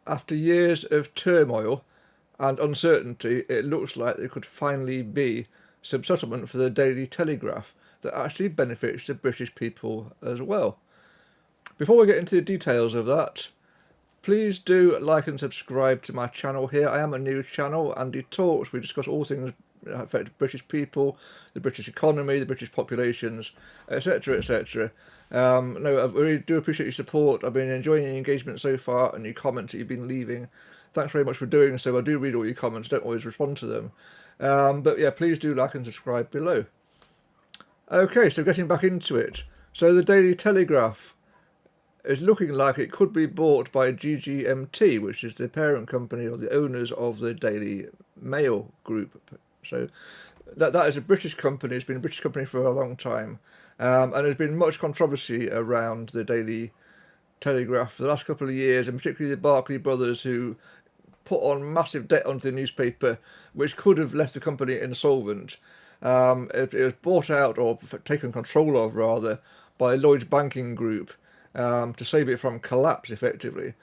After years of turmoil and uncertainty, it looks like there could finally be some settlement for the Daily Telegraph that actually benefits the British people as well. Before we get into the details of that, please do like and subscribe to my channel here. I am a new channel, Andy Talks. We discuss all things that affect British people, the British economy, the British populations, etc., etc. No, I really do appreciate your support. I've been enjoying your engagement so far and your comments that you've been leaving. Thanks very much for doing so. I do read all your comments, don't always respond to them. But yeah, please do like and subscribe below. Okay, so getting back into it. So the Daily Telegraph is looking like it could be bought by DGMT, which is the parent company or the owners of the Daily Mail group. So that is a British company. It's been a British company for a long time, and there's been much controversy around the Daily Telegraph for the last couple of years, and particularly the Barclay brothers, who put on massive debt onto the newspaper, which could have left the company insolvent. It was bought out, or taken control of rather, by Lloyd's Banking Group to save it from collapse, effectively.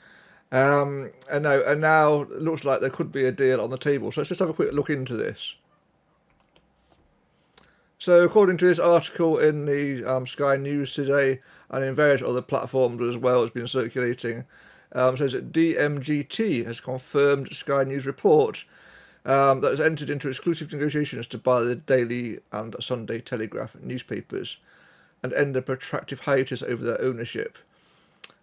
And now it looks like there could be a deal on the table. So let's just have a quick look into this. So according to this article in the Sky News today, and in various other platforms as well, it's been circulating, says that DMGT has confirmed Sky News report that has entered into exclusive negotiations to buy the Daily and Sunday Telegraph newspapers and end a protracted hiatus over their ownership.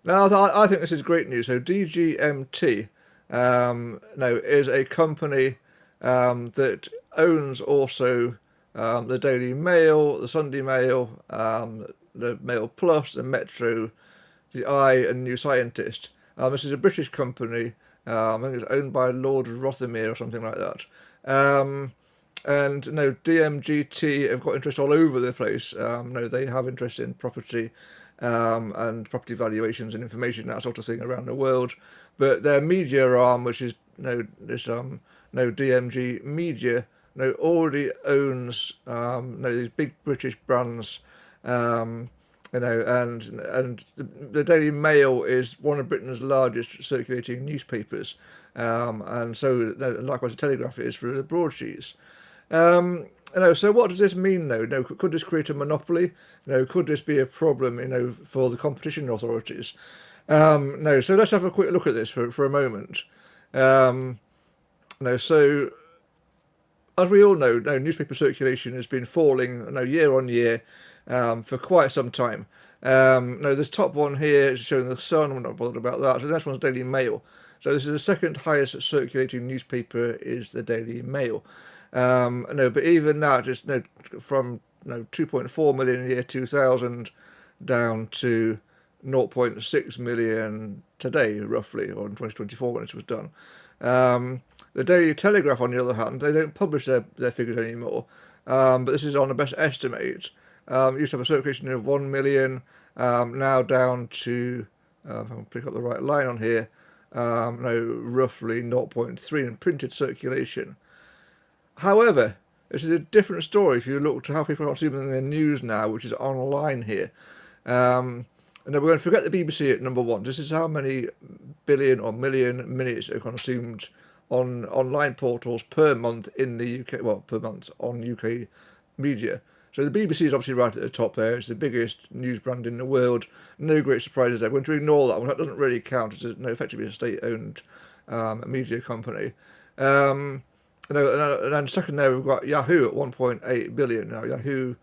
Now, I think this is great news. So DGMT is a company that owns also the Daily Mail, the Sunday Mail, the Mail Plus, the Metro, the Eye, and New Scientist. This is a British company. I think it's owned by Lord Rothermere or something like that. And DMGT have got interest all over the place. They have interest in property and property valuations and information, that sort of thing, around the world. But their media arm, which is DMG Media, already owns these big British brands. And the Daily Mail is one of Britain's largest circulating newspapers, and so likewise the Telegraph is for the broadsheets. So what does this mean, though? Could this create a monopoly? Could this be a problem, for the competition authorities? So let's have a quick look at this for a moment. So as we all know, newspaper circulation has been falling, year on year, for quite some time. This top one here is showing the Sun. We're not bothered about that. So the next one's Daily Mail. So this is the second highest circulating newspaper is the Daily Mail. But even that, just from 2.4 million in the year 2000 down to 0.6 million today, roughly, or in 2024 when this was done. The Daily Telegraph, on the other hand, they don't publish their figures anymore, but this is on the best estimate. Used to have a circulation of 1 million, now down to, if I can pick up the right line on here, roughly 0.3 in printed circulation. However, this is a different story if you look to how people are consuming their news now, which is online here. And then we're going to forget the BBC at number one. This is how many billion or million minutes are consumed on online portals per month in the UK, well, per month on UK media. So the BBC is obviously right at the top there. It's the biggest news brand in the world. No great surprises there. We're going to ignore that one. That doesn't really count. It's effectively a state-owned media company. And then second there, we've got Yahoo at 1.8 billion. Now, Yahoo, to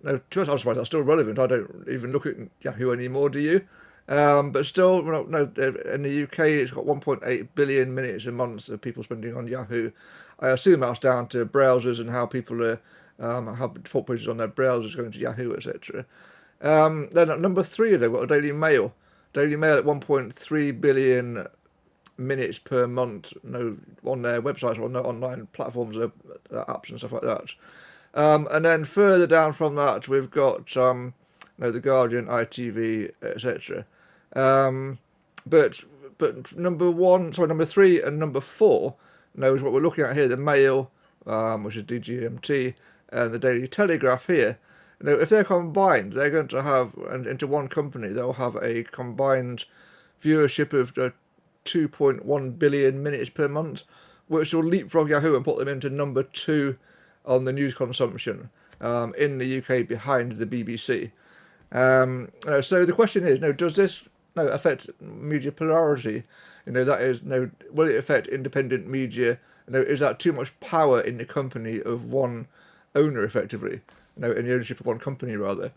be honest, I'm surprised that's still relevant. I don't even look at Yahoo anymore, do you? But still, in the UK, it's got 1.8 billion minutes a month of people spending on Yahoo. I assume that's down to browsers and how people are have default pages on their browsers going to Yahoo, etc. Then at number three, they've got a Daily Mail. Daily Mail at 1.3 billion minutes per month, on their websites or on their online platforms, apps and stuff like that. And then further down from that, we've got the Guardian, ITV, etc. But number three and number four is what we're looking at here: the Mail, which is DGMT, and the Daily Telegraph here. If they're combined, they're going to have, and into one company, they'll have a combined viewership of 2.1 billion minutes per month, which will leapfrog Yahoo and put them into number 2 on the news consumption in the UK, behind the BBC. So the question is, does this affect media plurality? That is, will it affect independent media? Is that too much power in the company of one owner, effectively? In the ownership of one company, rather,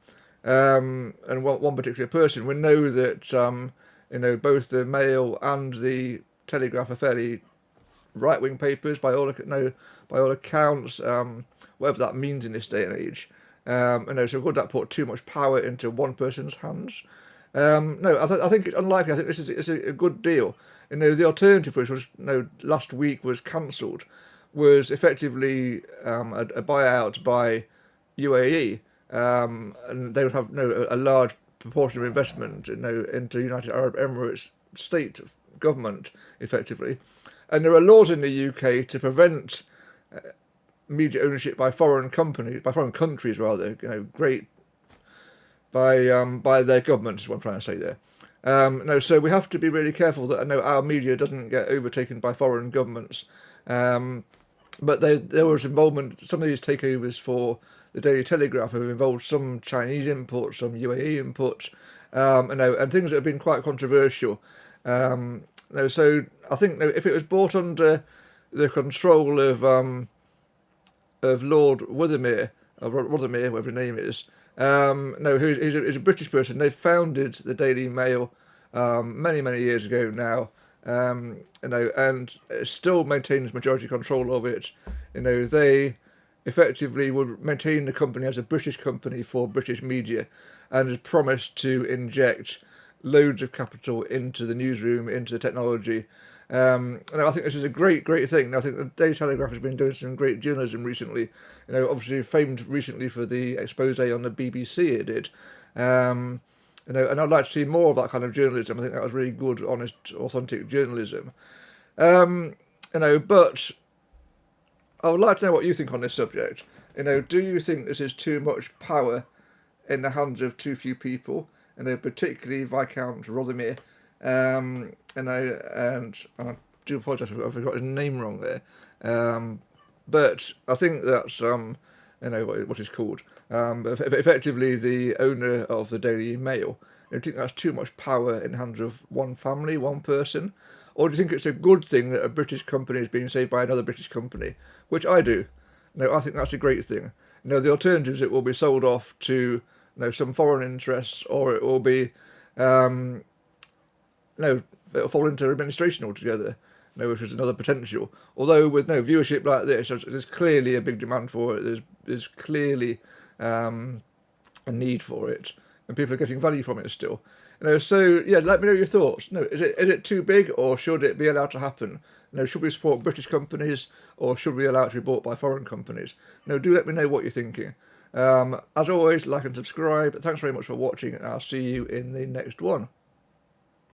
and one particular person. We know that both the Mail and the Telegraph are fairly right-wing papers by all accounts, whatever that means in this day and age. So would that put too much power into one person's hands? I think it's unlikely. I think this is a good deal. The alternative, which was last week was cancelled, was effectively a buyout by UAE, and they would have a large proportion of investment into United Arab Emirates state government, effectively. And there are laws in the UK to prevent media ownership by foreign countries rather, by their governments, is what I'm trying to say there. So we have to be really careful that our media doesn't get overtaken by foreign governments. But there was involvement. Some of these takeovers for the Daily Telegraph have involved some Chinese inputs, some UAE inputs, and things that have been quite controversial. So I think if it was brought under the control of Lord Rothermere, whatever his name is, he's a British person. They founded the Daily Mail many years ago now, and still maintains majority control of it. They effectively would maintain the company as a British company for British media, and has promised to inject loads of capital into the newsroom, into the technology. And I think this is a great thing. I think the Daily Telegraph has been doing some great journalism recently. Obviously famed recently for the expose on the BBC it did. And I'd like to see more of that kind of journalism. I think that was really good, honest, authentic journalism. But I would like to know what you think on this subject. Do you think this is too much power in the hands of too few people? Particularly Viscount Rothermere. And I do apologise if I got his name wrong there. But I think that's what it's called. But effectively the owner of the Daily Mail. Do you think that's too much power in the hands of one family, one person? Or do you think it's a good thing that a British company is being saved by another British company? Which I do. I think that's a great thing. The alternatives, it will be sold off to some foreign interests, or it will be it'll fall into administration altogether, which is another potential. Although with viewership like this, there's clearly a big demand for it. There's clearly a need for it, and people are getting value from it still. So yeah, let me know your thoughts. Is it too big, or should it be allowed to happen? Should we support British companies, or should we allow it to be bought by foreign companies? Do let me know what you're thinking. As always, like and subscribe. Thanks very much for watching, and I'll see you in the next one.